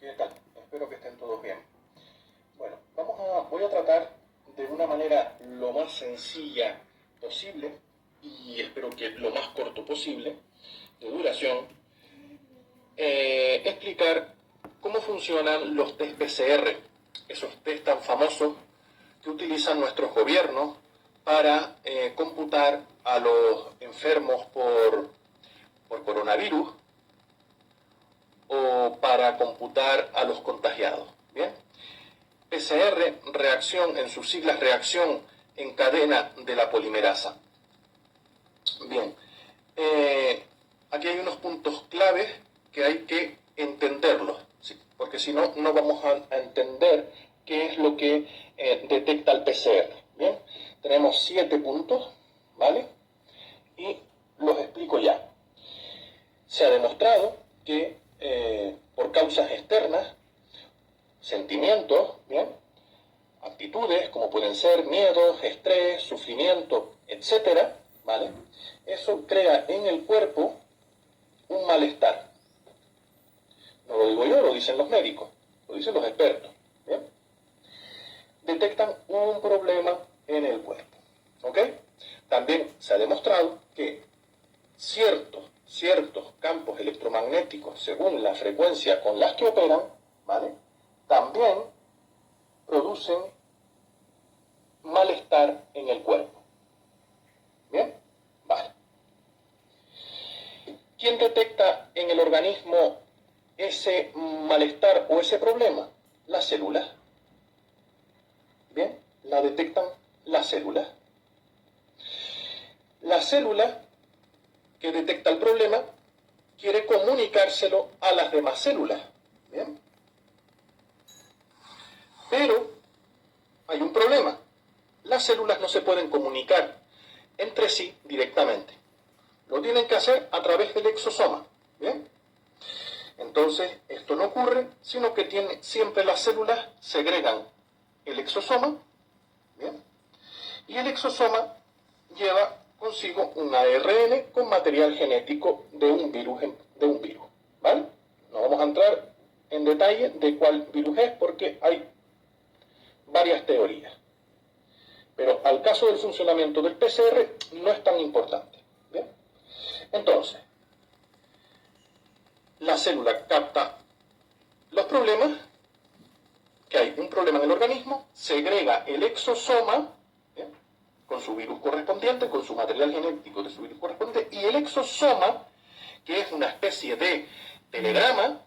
¿Qué tal? Espero que estén todos bien. Bueno, voy a tratar de una manera lo más sencilla posible y espero que lo más corto posible de duración, explicar cómo funcionan los test PCR, esos test tan famosos que utilizan nuestros gobiernos para computar a los enfermos por coronavirus o para computar a los contagiados. ¿Bien? PCR, reacción, en sus siglas reacción en cadena de la polimerasa. Bien, aquí hay unos puntos claves que hay que entenderlos, ¿sí? Porque si no, no vamos a entender qué es lo que detecta el PCR. Bien, tenemos 7 puntos, ¿vale? Y los explico ya. Se ha demostrado que por causas externas, sentimientos, ¿bien? Actitudes como pueden ser miedos, estrés, sufrimiento, etcétera, ¿vale? Eso crea en el cuerpo un malestar. No lo digo yo, lo dicen los médicos, lo dicen los expertos, ¿bien? Detectan un problema en el cuerpo, ¿ok? También se ha demostrado que ciertos campos electromagnéticos, según la frecuencia con las que operan, ¿vale? También producen malestar en el cuerpo. ¿Bien? Vale. ¿Quién detecta en el organismo ese malestar o ese problema? Las células. ¿Bien? La detectan las células. La célula que detecta el problema quiere comunicárselo a las demás células. ¿Bien? Pero hay un problema. Las células no se pueden comunicar entre sí directamente. Lo tienen que hacer a través del exosoma. ¿Bien? Entonces, esto no ocurre, sino que siempre las células segregan el exosoma. ¿Bien? Y el exosoma lleva consigo un ARN con material genético de un virus. ¿Vale? No vamos a entrar en detalle de cuál virus es porque hay varias teorías. Pero al caso del funcionamiento del PCR no es tan importante. ¿Bien? Entonces, la célula capta los problemas, que hay un problema en el organismo, segrega el exosoma, ¿bien? Con su virus correspondiente, con su material genético de su virus correspondiente, y el exosoma, que es una especie de telegrama,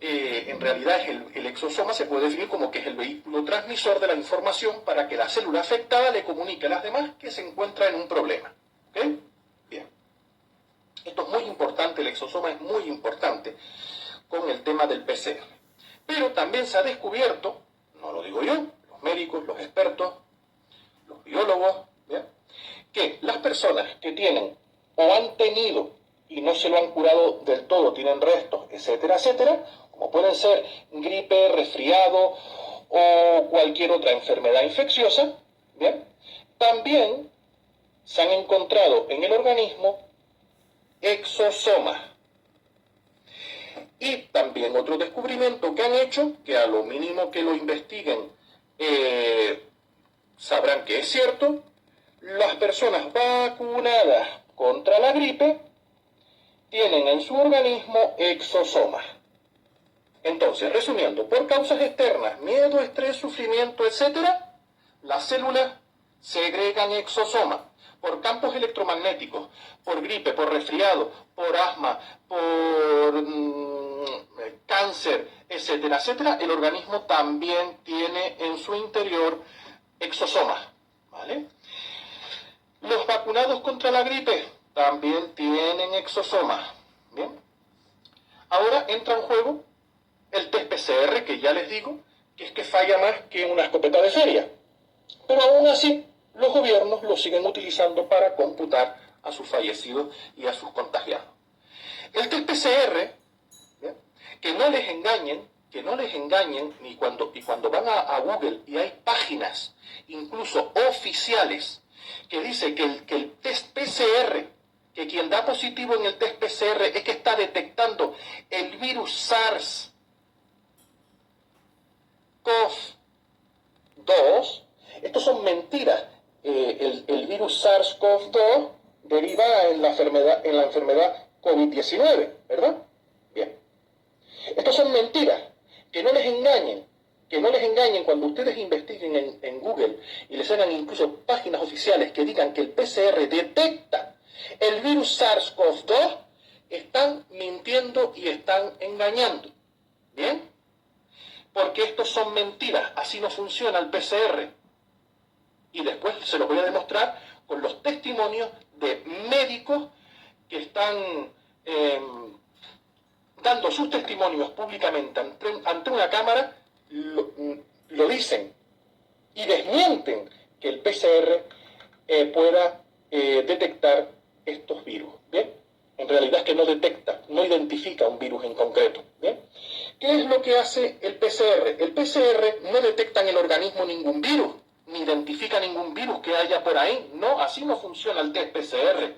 en realidad el exosoma se puede definir como que es el vehículo transmisor de la información para que la célula afectada le comunique a las demás que se encuentra en un problema. ¿Ok? Bien. Esto es muy importante, el exosoma es muy importante con el tema del PCR. Pero también se ha descubierto, no lo digo yo, los médicos, los expertos, los biólogos, ¿bien? Que las personas que tienen o han tenido y no se lo han curado del todo, tienen restos, etcétera, etcétera, como pueden ser gripe, resfriado o cualquier otra enfermedad infecciosa, ¿bien? También se han encontrado en el organismo exosomas. Y también otro descubrimiento que han hecho, que a lo mínimo que lo investiguen sabrán que es cierto, las personas vacunadas contra la gripe tienen en su organismo exosomas. Entonces, resumiendo, por causas externas, miedo, estrés, sufrimiento, etc., las células segregan exosomas. Por campos electromagnéticos, por gripe, por resfriado, por asma, por cáncer, etcétera, etcétera, el organismo también tiene en su interior exosomas. ¿Vale? Los vacunados contra la gripe también tienen exosomas. ¿Bien? Ahora entra en juego el test PCR, que ya les digo, que es que falla más que una escopeta de feria. Pero aún así, los gobiernos lo siguen utilizando para computar a sus fallecidos y a sus contagiados. El test PCR, ¿bien? Que no les engañen, y cuando van a Google y hay páginas, incluso oficiales, que dice que el test PCR, que quien da positivo en el test PCR es que está detectando el virus SARS, SARS-CoV-2, estos son mentiras. El virus SARS-CoV-2 deriva en la enfermedad COVID-19, ¿verdad? Bien. Estas son mentiras. Que no les engañen. Que no les engañen cuando ustedes investiguen en Google y les hagan incluso páginas oficiales que digan que el PCR detecta el virus SARS-CoV-2, están mintiendo y están engañando. ¿Bien? Porque estos son mentiras. Así no funciona el PCR. Y después se los voy a demostrar con los testimonios de médicos que están dando sus testimonios públicamente ante una cámara, lo dicen y desmienten que el PCR pueda detectar estos virus. ¿Bien? En realidad es que no detecta, no identifica un virus en concreto. ¿Bien? ¿Qué es lo que hace el PCR? El PCR no detecta en el organismo ningún virus, ni identifica ningún virus que haya por ahí. No, así no funciona el test PCR.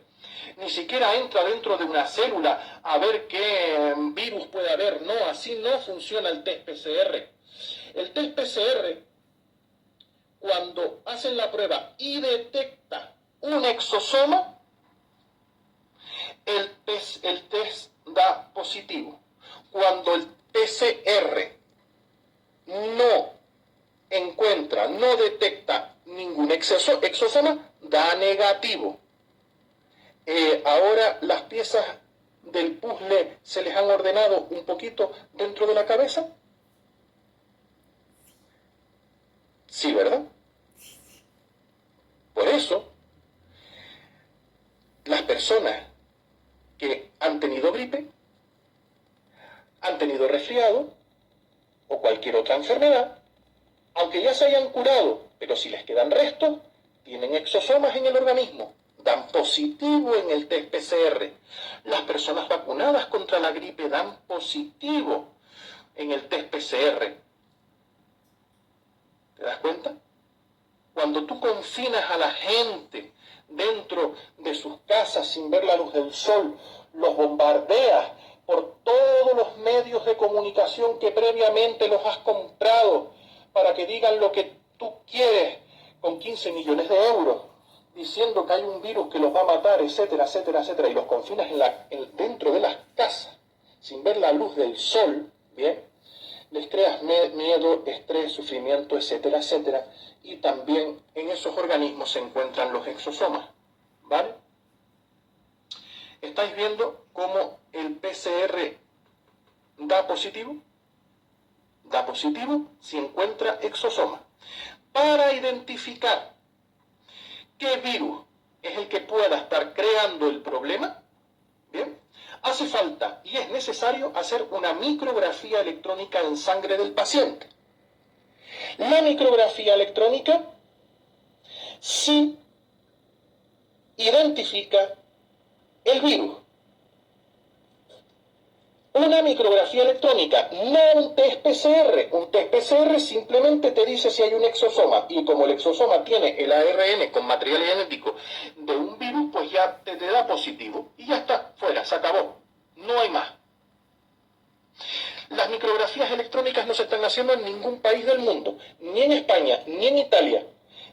Ni siquiera entra dentro de una célula a ver qué virus puede haber. No, así no funciona el test PCR. El test PCR, cuando hacen la prueba y detecta un exosoma, el test da positivo. Cuando el PCR no encuentra, no detecta ningún exosoma, da negativo. Ahora las piezas del puzzle se les han ordenado un poquito dentro de la cabeza. Sí, ¿verdad? Por eso, las personas que han tenido gripe, han tenido resfriado o cualquier otra enfermedad, aunque ya se hayan curado, pero si les quedan restos, tienen exosomas en el organismo, dan positivo en el test PCR. Las personas vacunadas contra la gripe dan positivo en el test PCR. ¿Te das cuenta? Cuando tú confinas a la gente dentro de sus casas sin ver la luz del sol, los bombardeas por todos los medios de comunicación que previamente los has comprado para que digan lo que tú quieres con 15 millones de euros, diciendo que hay un virus que los va a matar, etcétera, etcétera, etcétera, y los confinas dentro de las casas sin ver la luz del sol, ¿bien? Les creas miedo, estrés, sufrimiento, etcétera, etcétera, y también en esos organismos se encuentran los exosomas, ¿vale? ¿Estáis viendo cómo el PCR da positivo? Da positivo si encuentra exosomas. Para identificar qué virus es el que pueda estar creando el problema, ¿bien? Hace falta y es necesario hacer una micrografía electrónica en sangre del paciente. La micrografía electrónica sí identifica el virus. Una micrografía electrónica, no un test PCR. Un test PCR simplemente te dice si hay un exosoma. Y como el exosoma tiene el ARN con material genético de un virus, pues ya te da positivo. Y ya está, fuera, se acabó. No hay más. Las micrografías electrónicas no se están haciendo en ningún país del mundo. Ni en España, ni en Italia,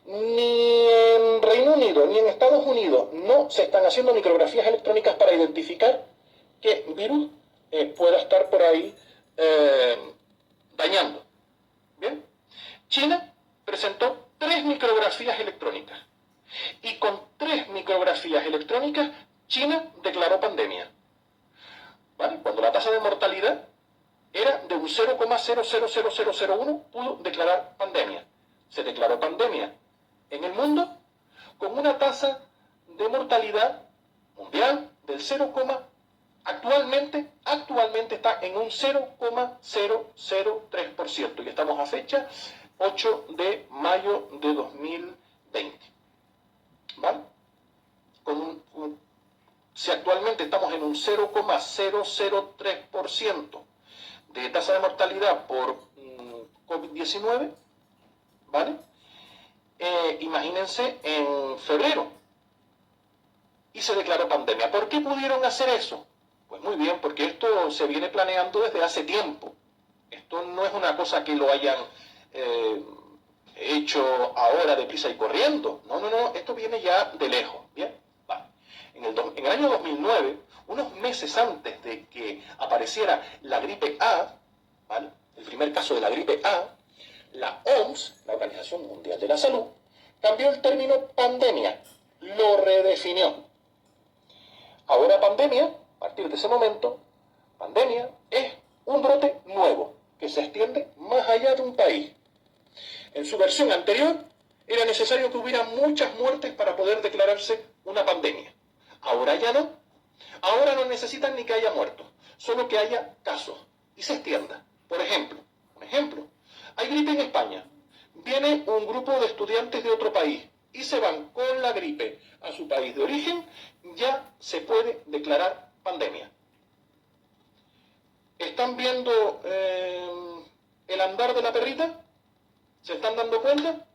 ni en Reino Unido, ni en Estados Unidos. No se están haciendo micrografías electrónicas para identificar qué virus pueda estar por ahí dañando. ¿Bien? China presentó 3 micrografías electrónicas. Y con 3 micrografías electrónicas, China declaró pandemia. ¿Vale? Cuando la tasa de mortalidad era de un 0,000001, pudo declarar pandemia. Se declaró pandemia en el mundo con una tasa de mortalidad mundial del 0, actualmente está en un 0,003%, y estamos a fecha 8 de mayo de 2020. ¿Vale? Si actualmente estamos en un 0,003% de tasa de mortalidad por COVID-19, ¿vale? Imagínense en febrero, y se declaró pandemia. ¿Por qué pudieron hacer eso? Pues muy bien, porque esto se viene planeando desde hace tiempo. Esto no es una cosa que lo hayan hecho ahora deprisa y corriendo. No, no, no, esto viene ya de lejos. Bien, vale. En el año 2009, unos meses antes de que apareciera la gripe A, ¿vale? El primer caso de la gripe A, la OMS, la Organización Mundial de la Salud, cambió el término pandemia, lo redefinió. Ahora pandemia, a partir de ese momento, pandemia es un brote nuevo que se extiende más allá de un país. En su versión anterior, era necesario que hubiera muchas muertes para poder declararse una pandemia. Ahora ya no. Ahora no necesitan ni que haya muertos, solo que haya casos y se extienda. Por ejemplo, hay gripe en España. Viene un grupo de estudiantes de otro país y se van con la gripe a su país de origen, ya se puede declarar pandemia. ¿Están viendo el andar de la perrita? ¿Se están dando cuenta?